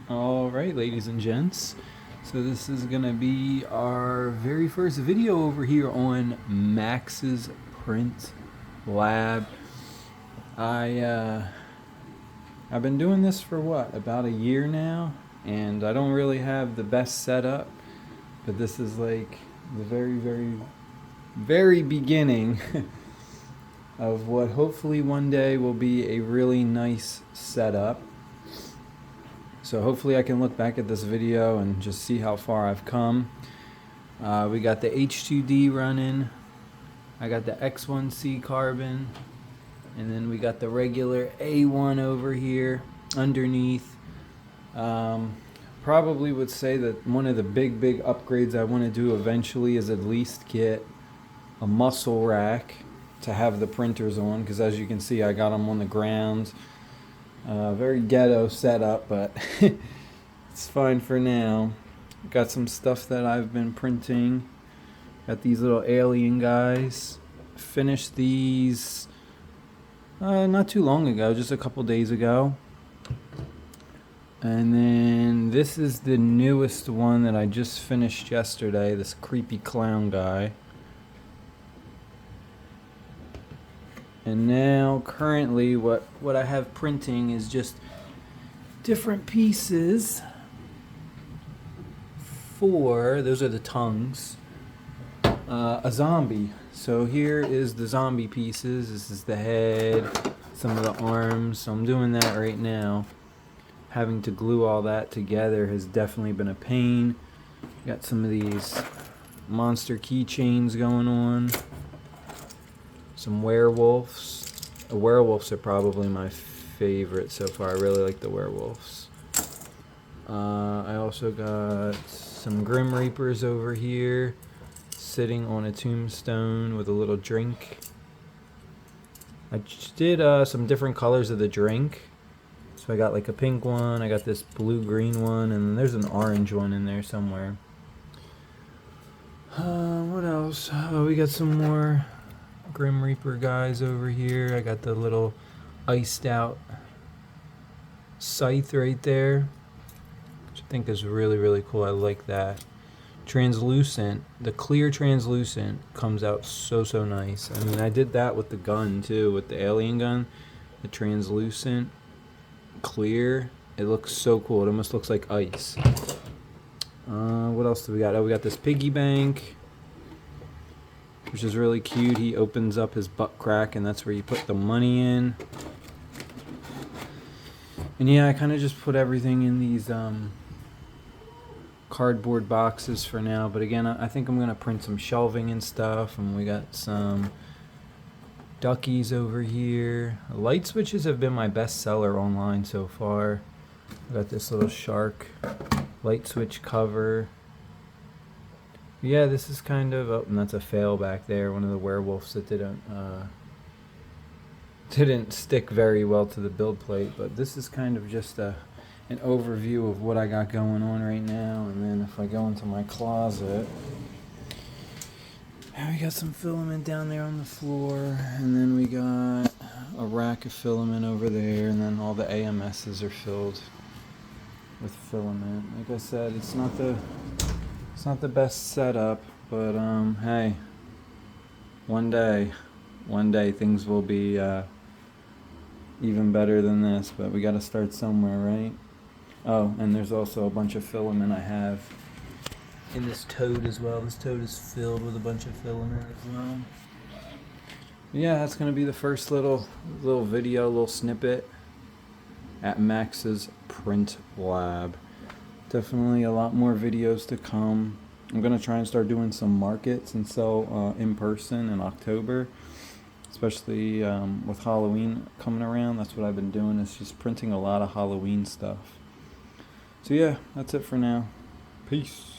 Alright, ladies and gents, so this is gonna be our very first video over here on Max's Print Lab. I've been doing this for about a year now, and I don't really have the best setup, but this is like the very beginning of what hopefully one day will be a really nice setup. So hopefully I can look back at this video and just see how far I've come. We got the H2D running. I got the X1C carbon. And then we got the regular A1 over here underneath. Probably would say that one of the big upgrades I want to do eventually is at least get a muscle rack to have the printers on, because as you can see I got them on the ground. Very ghetto setup, but it's fine for now. Got some stuff that I've been printing. Got these little alien guys. Finished these not too long ago, just a couple days ago. And then this is the newest one that I just finished yesterday, this creepy clown guy. And now currently what I have printing is just different pieces for, those are the tongues, a zombie. So here is the zombie pieces. This is the head, some of the arms. So I'm doing that right now. Having to glue all that together has definitely been a pain. Got some of these monster keychains going on. Some werewolves. The werewolves are probably my favorite so far. I really like the werewolves. I also got some Grim Reapers over here, sitting on a tombstone with a little drink. I just did some different colors of the drink. So I got like a pink one, I got this blue-green one, and then there's an orange one in there somewhere. What else? Oh, we got some more Grim Reaper guys over here. I got the little iced out scythe right there, which I think is really cool. I like that. Translucent, the clear translucent comes out so nice. I mean, I did that with the gun too, with the alien gun. The translucent clear, it looks so cool. It almost looks like ice. What else do we got? Oh, we got this piggy bank, which is really cute. He opens up his butt crack and that's where you put the money in. And yeah, I kind of just put everything in these cardboard boxes for now, but again, I think I'm gonna print some shelving and stuff. And we got some duckies over here. Light switches have been my best seller online so far. I got this little shark light switch cover. Yeah, this is kind of, oh, and that's a fail back there, one of the werewolves that didn't stick very well to the build plate. But this is kind of just an overview of what I got going on right now. And then if I go into my closet, we got some filament down there on the floor, and then we got a rack of filament over there, and then all the AMSs are filled with filament. Like I said, it's not the best setup, but hey, one day things will be even better than this, but we got to start somewhere, right? Oh, and there's also a bunch of filament I have in this tote as well. This tote is filled with a bunch of filament as well. Yeah, that's going to be the first little video, little snippet at Max's Print Lab. Definitely a lot more videos to come. I'm going to try and start doing some markets and sell in person in October, especially with Halloween coming around. That's what I've been doing, is just printing a lot of Halloween stuff. So yeah, that's it for now. Peace.